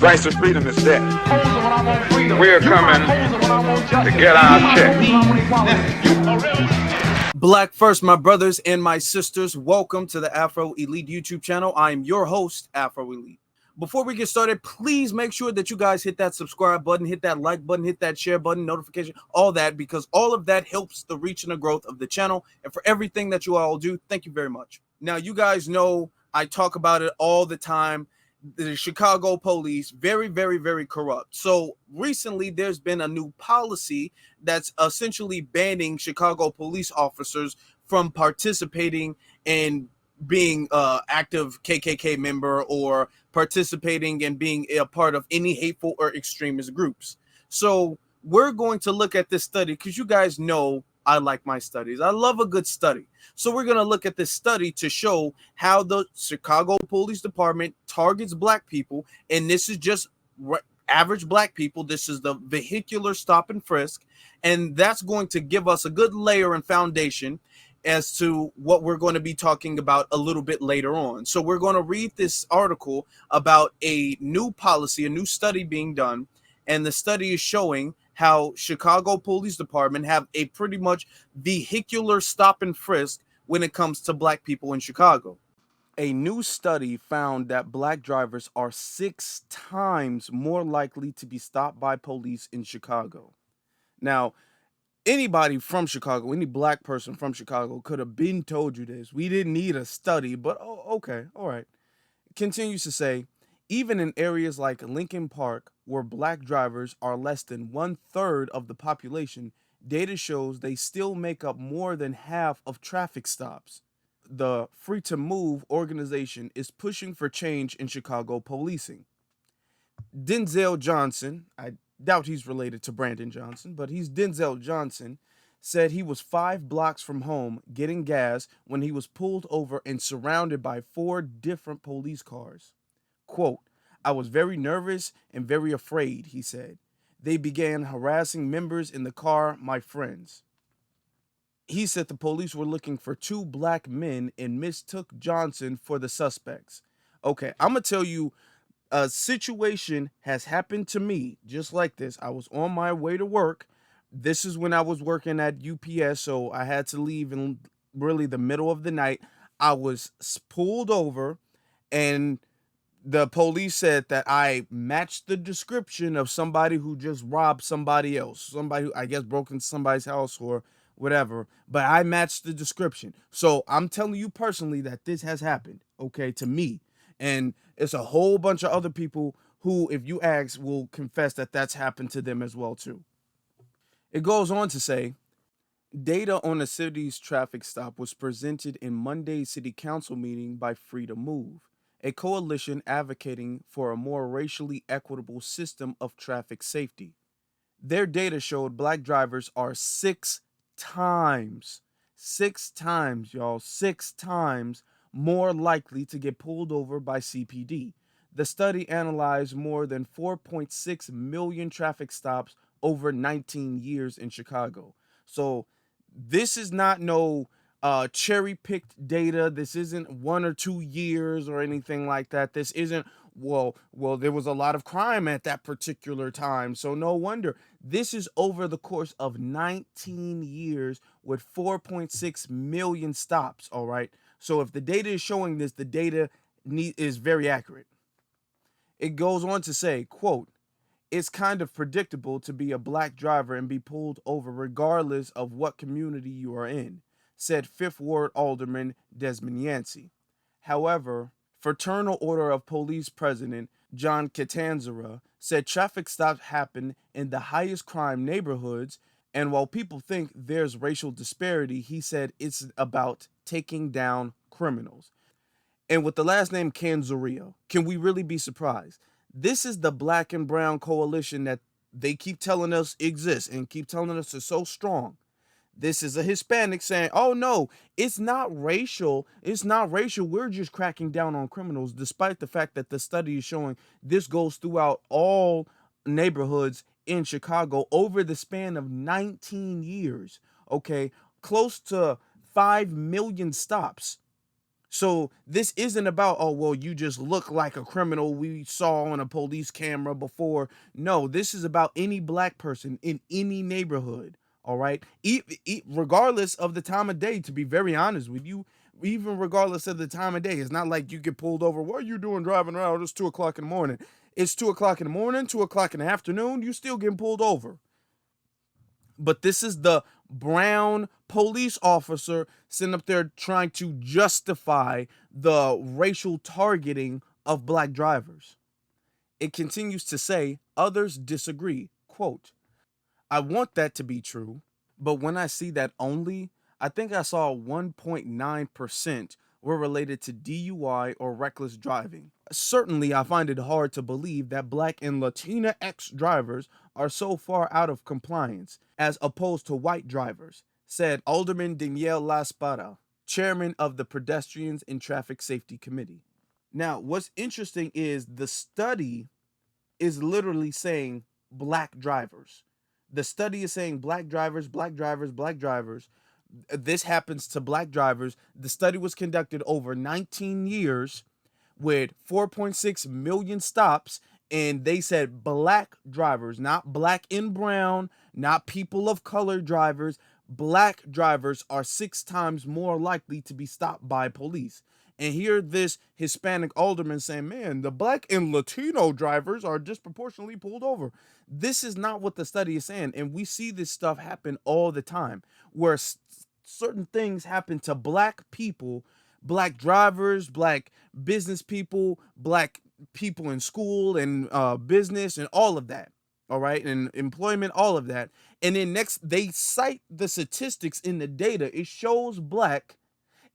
Rights to freedom is dead. We're coming to get our check. Black first, my brothers and my sisters. Welcome to the Afro Elite YouTube channel. I am your host, Afro Elite. Before we get started, please make sure that you guys hit that subscribe button, hit that like button, hit that share button, notification, all that, because all of that helps the reach and the growth of the channel. And for everything that you all do, thank you very much. Now, you guys know I talk about it all the time. The Chicago police, very, very, very corrupt. So recently there's been a new policy that's essentially banning Chicago police officers from participating in being active KKK member or participating and being a part of any hateful or extremist groups. So we're going to look at this study because you guys know I like my studies. I love a good study. So we're going to look at this study to show how the Chicago Police Department targets black people. And this is just average black people. This is the vehicular stop and frisk. And that's going to give us a good layer and foundation as to what we're going to be talking about a little bit later on. So we're going to read this article about a new policy, a new study being done. And the study is showing how Chicago Police Department have a pretty much vehicular stop and frisk when it comes to black people in Chicago. A new study found that black drivers are 6 times more likely to be stopped by police in Chicago. Now, anybody from Chicago, any black person from Chicago could have been told you this. We didn't need a study, but okay, all right. It continues to say, even in areas like Lincoln Park, where black drivers are less than 1/3 of the population, data shows they still make up more than half of traffic stops. The Free to Move organization is pushing for change in Chicago policing. Denzel Johnson, I doubt he's related to Brandon Johnson, but he's Denzel Johnson, said he was 5 blocks from home getting gas when he was pulled over and surrounded by 4 different police cars. Quote, I was very nervous and very afraid, he said. They began harassing members in the car, my friends. He said the police were looking for 2 black men and mistook Johnson for the suspects. Okay, I'm going to tell you, a situation has happened to me just like this. I was on my way to work. This is when I was working at UPS, so I had to leave in really the middle of the night. I was pulled over, and the police said that I matched the description of somebody who just robbed somebody else, somebody who I guess broke into somebody's house or whatever, but I matched the description. So I'm telling you personally that this has happened, okay, to me. And it's a whole bunch of other people who, if you ask, will confess that that's happened to them as well, too. It goes on to say, data on the city's traffic stop was presented in Monday's city council meeting by Free to Move, a coalition advocating for a more racially equitable system of traffic safety. Their data showed black drivers are 6 times, y'all, 6 times more likely to get pulled over by CPD. The study analyzed more than 4.6 million traffic stops over 19 years in Chicago. So this is not no cherry-picked data. This isn't 1 or 2 years or anything like that. This isn't, well, there was a lot of crime at that particular time, so no wonder. This is over the course of 19 years with 4.6 million stops, all right? So if the data is showing this, the data is very accurate. It goes on to say, quote, it's kind of predictable to be a black driver and be pulled over regardless of what community you are in, said Fifth Ward Alderman Desmond Yancey. However, Fraternal Order of Police President John Catanzara said traffic stops happen in the highest crime neighborhoods, and while people think there's racial disparity, he said it's about taking down criminals. And with the last name Canzaria, can we really be surprised? This is the black and brown coalition that they keep telling us exists and keep telling us is so strong. This is a Hispanic saying, oh no, it's not racial. It's not racial. We're just cracking down on criminals, despite the fact that the study is showing this goes throughout all neighborhoods in Chicago over the span of 19 years. Okay, close to 5 million stops. So this isn't about, oh, well, you just look like a criminal we saw on a police camera before. No, this is about any black person in any neighborhood. All right. Regardless of the time of day, to be very honest with you, even regardless of the time of day, it's not like you get pulled over. What are you doing driving around? It's 2 o'clock in the morning. It's 2 o'clock in the morning, 2 o'clock in the afternoon. You still getting pulled over. But this is the brown police officer sitting up there trying to justify the racial targeting of black drivers. It continues to say, others disagree. Quote, I want that to be true, but when I see that only, I think I saw 1.9% were related to DUI or reckless driving. Certainly, I find it hard to believe that Black and Latina X drivers are so far out of compliance as opposed to white drivers, said Alderman Danielle Laspada, chairman of the Pedestrians and Traffic Safety Committee. Now, what's interesting is the study is literally saying black drivers. The study is saying black drivers, black drivers, black drivers. This happens to black drivers. The study was conducted over 19 years with 4.6 million stops, and they said black drivers, not black and brown, not people of color drivers. Black drivers are 6 times more likely to be stopped by police. And here this Hispanic alderman saying, man, the black and Latino drivers are disproportionately pulled over. This is not what the study is saying. And we see this stuff happen all the time where certain things happen to black people, black drivers, black business people, black people in school and business and all of that. All right. And employment, all of that. And then next, they cite the statistics in the data. It shows black.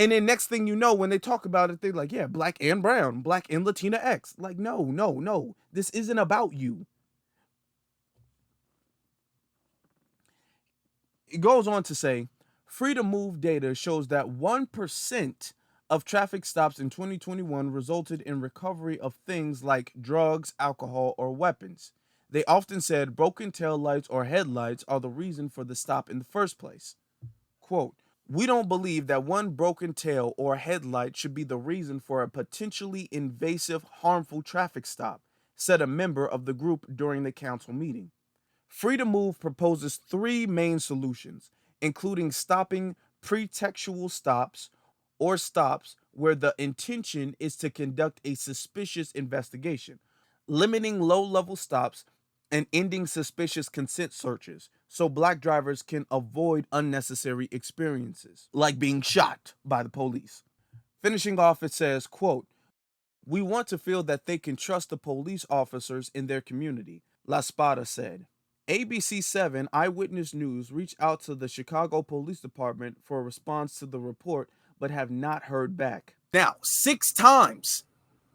And then next thing you know, when they talk about it, they're like, yeah, black and brown, black and Latina X. Like, no, no, no. This isn't about you. It goes on to say, Freedom Move data shows that 1% of traffic stops in 2021 resulted in recovery of things like drugs, alcohol, or weapons. They often said broken tail lights or headlights are the reason for the stop in the first place. Quote, we don't believe that one broken tail or headlight should be the reason for a potentially invasive, harmful traffic stop, said a member of the group during the council meeting. Freedom Move proposes 3 main solutions, including stopping pretextual stops or stops where the intention is to conduct a suspicious investigation, limiting low-level stops, and ending suspicious consent searches so black drivers can avoid unnecessary experiences, like being shot by the police. Finishing off, it says, quote, we want to feel that they can trust the police officers in their community, La Spada said. ABC 7 Eyewitness News reached out to the Chicago Police Department for a response to the report, but have not heard back. Now, 6 times.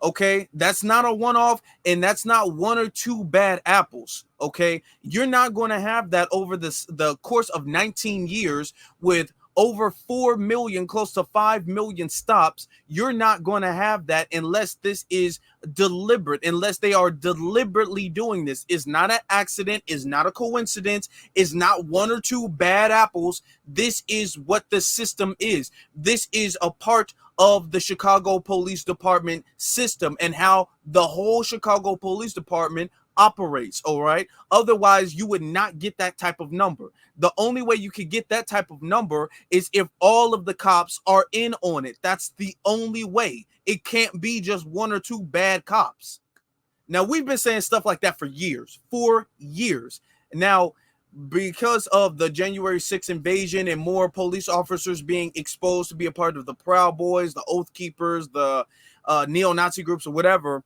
Okay, that's not a one-off, and that's not 1 or 2 bad apples. Okay, you're not going to have that over the course of 19 years with over 4 million, close to 5 million stops. You're not going to have that unless this is deliberate, unless they are deliberately doing this. It's not an accident, it's not a coincidence, it's not 1 or 2 bad apples. This is what the system is. This is a part of the Chicago Police Department system and how the whole Chicago Police Department operates. All right. Otherwise, you would not get that type of number. The only way you could get that type of number is if all of the cops are in on it. That's the only way. It can't be just 1 or 2 bad cops. Now, we've been saying stuff like that for years. Now, because of the January 6th invasion and more police officers being exposed to be a part of the Proud Boys, the Oath Keepers, the neo-Nazi groups or whatever,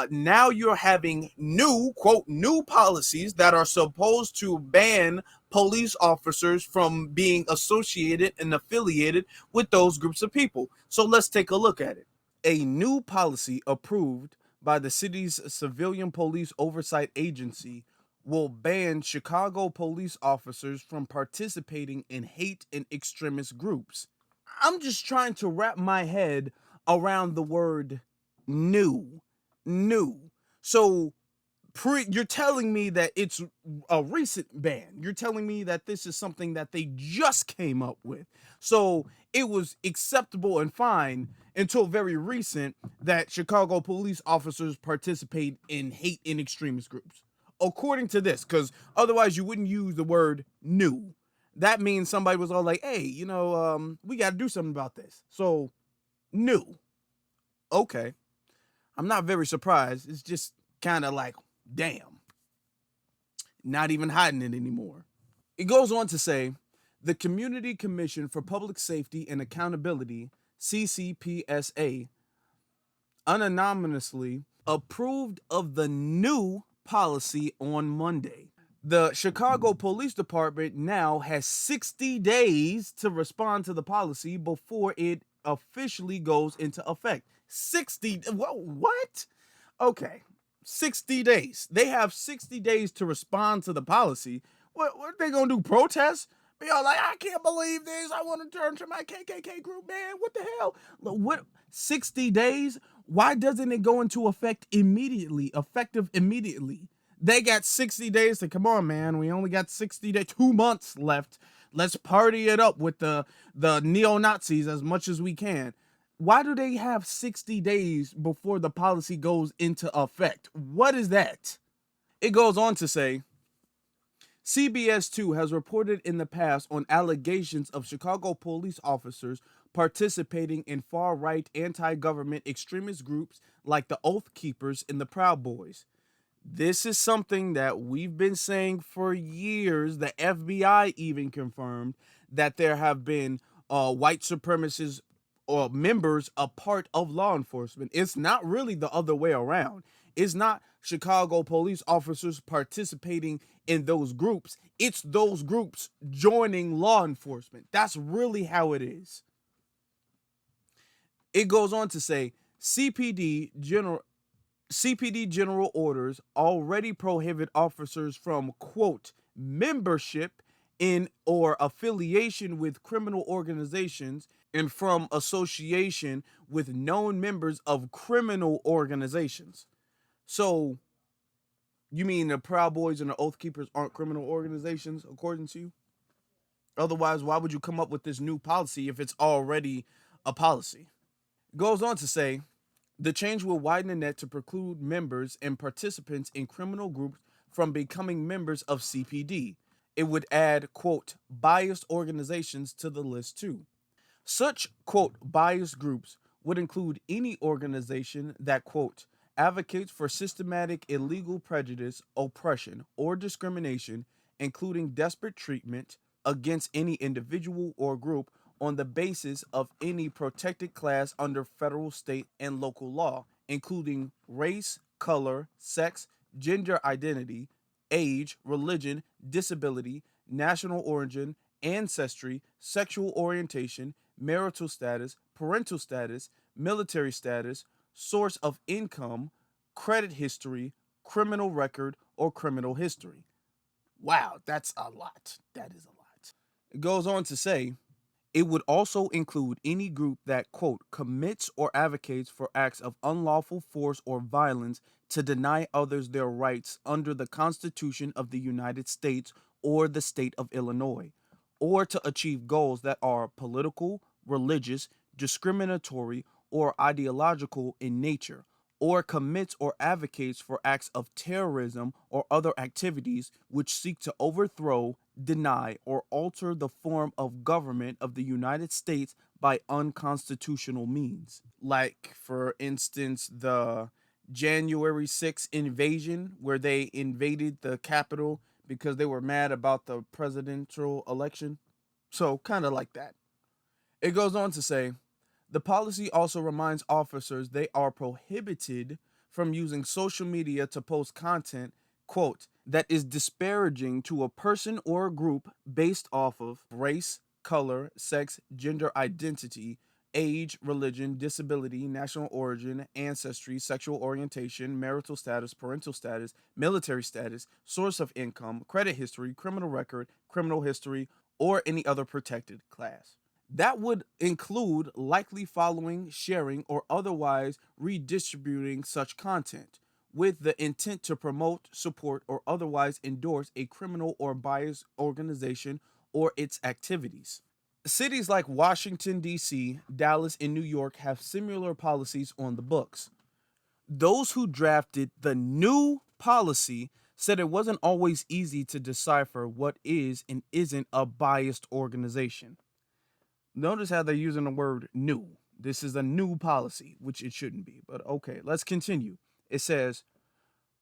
now you're having new, quote, new policies that are supposed to ban police officers from being associated and affiliated with those groups of people. So let's take a look at it. A new policy approved by the city's Civilian Police Oversight Agency will ban Chicago police officers from participating in hate and extremist groups. I'm just trying to wrap my head around the word new. So you're telling me that it's a recent ban. You're telling me that this is something that they just came up with. So it was acceptable and fine until very recent that Chicago police officers participate in hate and extremist groups. According to this, because otherwise you wouldn't use the word new. That means somebody was all like, hey, we got to do something about this. So, new. Okay. I'm not very surprised. It's just kind of like, damn, not even hiding it anymore. It goes on to say the Community Commission for Public Safety and Accountability, CCPSA, unanimously approved of the new policy on Monday. The Chicago Police Department now has 60 days to respond to the policy before it officially goes into effect. 60, what? Okay, 60 days. They have 60 days to respond to the policy. What are they gonna do? Protest? Be all like, I can't believe this. I want to turn to my KKK group, man. What the hell? What? 60 days? Why doesn't it go into effect immediately? Effective immediately. They got 60 days to come on, man. We only got 60 days, 2 months left. Let's party it up with the neo-Nazis as much as we can. Why do they have 60 days before the policy goes into effect? What is that? It goes on to say, CBS 2 has reported in the past on allegations of Chicago police officers participating in far-right anti-government extremist groups like the Oath Keepers and the Proud Boys. This is something that we've been saying for years. The FBI even confirmed that there have been white supremacists or members a part of law enforcement. It's not really the other way around. It's not Chicago police officers participating in those groups. It's those groups joining law enforcement. That's really how it is. It goes on to say CPD general orders already prohibit officers from, quote, membership in or affiliation with criminal organizations and from association with known members of criminal organizations. So, you mean the Proud Boys and the Oath Keepers aren't criminal organizations, according to you? Otherwise, why would you come up with this new policy if it's already a policy? It goes on to say, the change will widen the net to preclude members and participants in criminal groups from becoming members of CPD. It would add, quote, biased organizations to the list too. Such, quote, biased groups would include any organization that, quote, advocates for systematic illegal prejudice, oppression, or discrimination, including desperate treatment against any individual or group on the basis of any protected class under federal, state, and local law, including race, color, sex, gender identity, age, religion, disability, national origin, ancestry, sexual orientation, marital status, parental status, military status, source of income, credit history, criminal record, or criminal history. Wow, that's a lot. That is a lot. It goes on to say, it would also include any group that, quote, commits or advocates for acts of unlawful force or violence to deny others their rights under the Constitution of the United States or the state of Illinois, or to achieve goals that are political, religious, discriminatory, or ideological in nature, or commits or advocates for acts of terrorism or other activities which seek to overthrow, deny, or alter the form of government of the United States by unconstitutional means. Like, for instance, the January 6th invasion, where they invaded the Capitol because they were mad about the presidential election. So, kind of like that. It goes on to say, the policy also reminds officers they are prohibited from using social media to post content, quote, that is disparaging to a person or a group based off of race, color, sex, gender identity, age, religion, disability, national origin, ancestry, sexual orientation, marital status, parental status, military status, source of income, credit history, criminal record, criminal history, or any other protected class. That would include likely following, sharing, or otherwise redistributing such content, with the intent to promote, support, or otherwise endorse a criminal or biased organization or its activities. Cities like Washington, D.C., Dallas, and New York have similar policies on the books. Those who drafted the new policy said it wasn't always easy to decipher what is and isn't a biased organization. Notice how they're using the word new. This is a new policy, which it shouldn't be, but okay, let's continue. It says,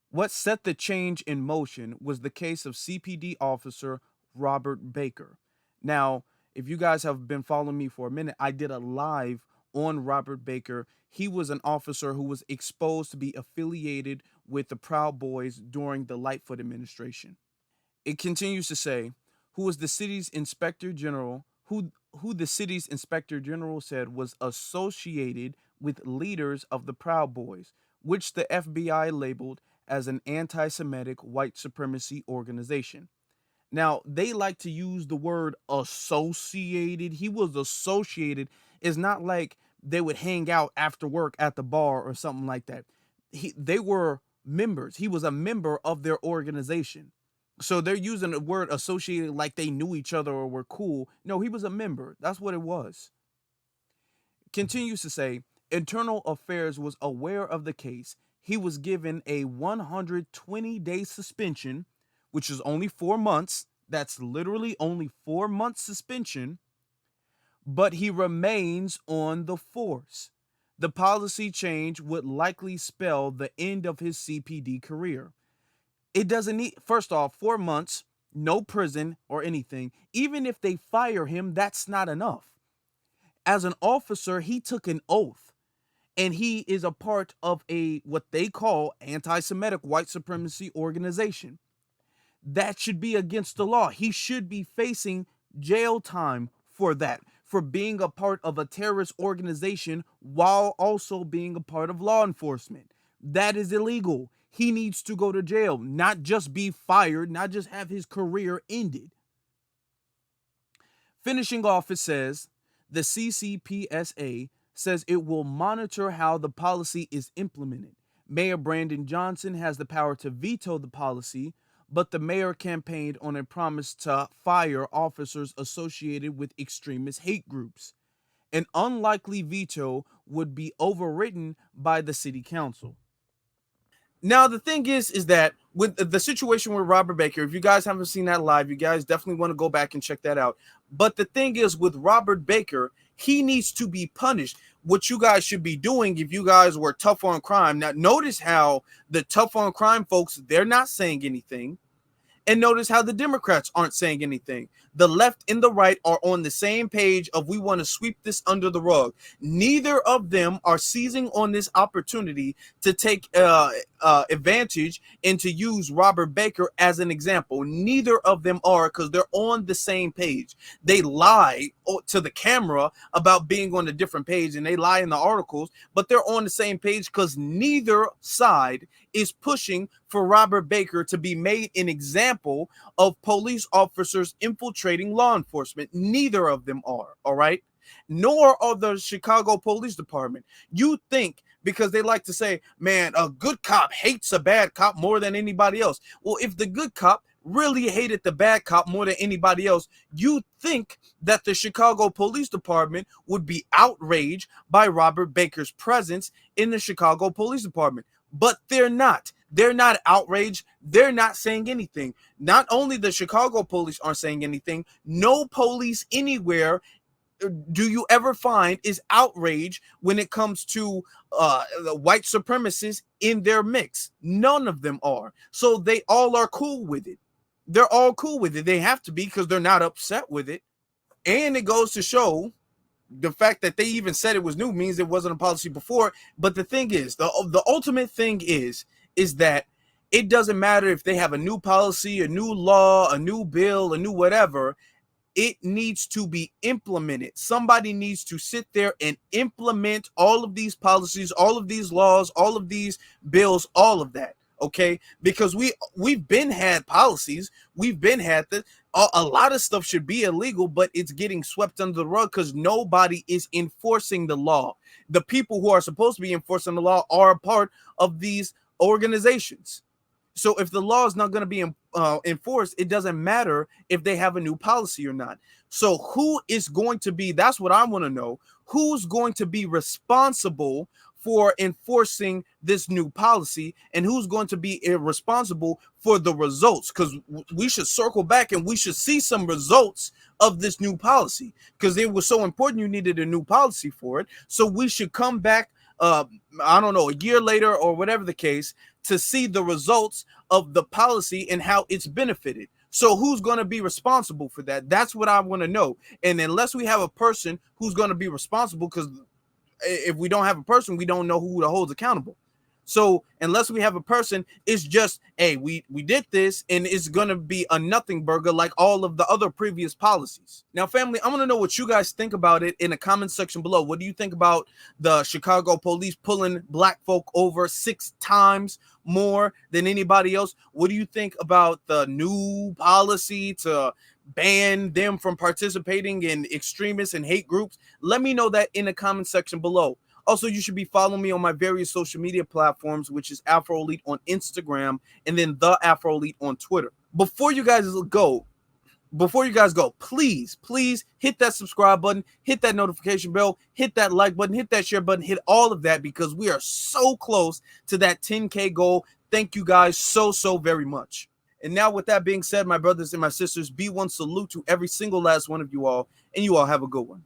what set the change in motion was the case of CPD officer Robert Baker. Now, if you guys have been following me for a minute, I did a live on Robert Baker. He was an officer who was exposed to be affiliated with the Proud Boys during the Lightfoot administration. It continues to say, who was the city's inspector general, who the city's inspector general said was associated with leaders of the Proud Boys, which the FBI labeled as an anti-Semitic white supremacy organization. Now, they like to use the word associated. He was associated. It's not like they would hang out after work at the bar or something like that. They were members. He was a member of their organization. So they're using the word associated like they knew each other or were cool. No, he was a member. That's what it was. Continues to say, Internal Affairs was aware of the case. He was given a 120-day suspension, which is only 4 months. That's literally only 4 months suspension, but he remains on the force. The policy change would likely spell the end of his CPD career. It doesn't need, first off, 4 months, no prison or anything. Even if they fire him, that's not enough. As an officer, he took an oath, and he is a part of a what they call anti-Semitic white supremacy organization. That should be against the law. He should be facing jail time for that, for being a part of a terrorist organization while also being a part of law enforcement. That is illegal. He needs to go to jail, not just be fired, not just have his career ended. Finishing off, it says, the CCPSA says it will monitor how the policy is implemented. Mayor Brandon Johnson has the power to veto the policy, but the mayor campaigned on a promise to fire officers associated with extremist hate groups. An unlikely veto would be overridden by the city council. Now, the thing is that with the situation with Robert Baker, if you guys haven't seen that live, you guys definitely want to go back and check that out. But the thing is with Robert Baker, he needs to be punished. What you guys should be doing if you guys were tough on crime. Now, notice how the tough on crime folks, they're not saying anything. And notice how the Democrats aren't saying anything. The left and the right are on the same page of we want to sweep this under the rug. Neither of them are seizing on this opportunity to take advantage and to use Robert Baker as an example. Neither of them are, because they're on the same page. They lie to the camera about being on a different page, and they lie in the articles, but they're on the same page because neither side is pushing for Robert Baker to be made an example of police officers infiltrating law enforcement. Neither of them are, all right? Nor are the Chicago Police Department. You think, because they like to say, man, a good cop hates a bad cop more than anybody else. Well, if the good cop really hated the bad cop more than anybody else, you think that the Chicago Police Department would be outraged by Robert Baker's presence in the Chicago Police Department. But they're not. They're not outraged. They're not saying anything. Not only the Chicago police aren't saying anything, no police anywhere do you ever find is outraged when it comes to the white supremacists in their mix. None of them are. So they all are cool with it. They're all cool with it. They have to be, because they're not upset with it. And it goes to show the fact that they even said it was new means it wasn't a policy before. But the thing is, the ultimate thing is that it doesn't matter if they have a new policy, a new law, a new bill, a new whatever. It needs to be implemented. Somebody needs to sit there and implement all of these policies, all of these laws, all of these bills, all of that. Okay, because we've been had policies, we've been had that. A lot of stuff should be illegal, but it's getting swept under the rug because nobody is enforcing the law. The people who are supposed to be enforcing the law are a part of these organizations. So if the law is not going to be enforced, it doesn't matter if they have a new policy or not. So who is going to be, that's what I want to know, who's going to be responsible for enforcing this new policy, and who's going to be responsible for the results? Because we should circle back and we should see some results of this new policy, because it was so important. You needed a new policy for it. So we should come back, I don't know, a year later or whatever the case, to see the results of the policy and how it's benefited. So who's going to be responsible for that? That's what I want to know. And unless we have a person who's going to be responsible, because if we don't have a person, we don't know who to hold accountable. So unless we have a person, it's just, hey, we did this, and it's going to be a nothing burger like all of the other previous policies. Now, family, I want to know what you guys think about it in the comment section below. What do you think about the Chicago police pulling black folk over 6 times more than anybody else? What do you think about the new policy to ban them from participating in extremists and hate groups? Let me know that in the comment section below. Also, you should be following me on my various social media platforms, which is Afro Elite on Instagram and then the Afro Elite on Twitter. Before you guys go, please hit that subscribe button, hit that notification bell, hit that like button, hit that share button, hit all of that, because we are so close to that 10K goal. Thank you guys so very much. And now, with that being said, my brothers and my sisters, be one salute to every single last one of you all, and you all have a good one.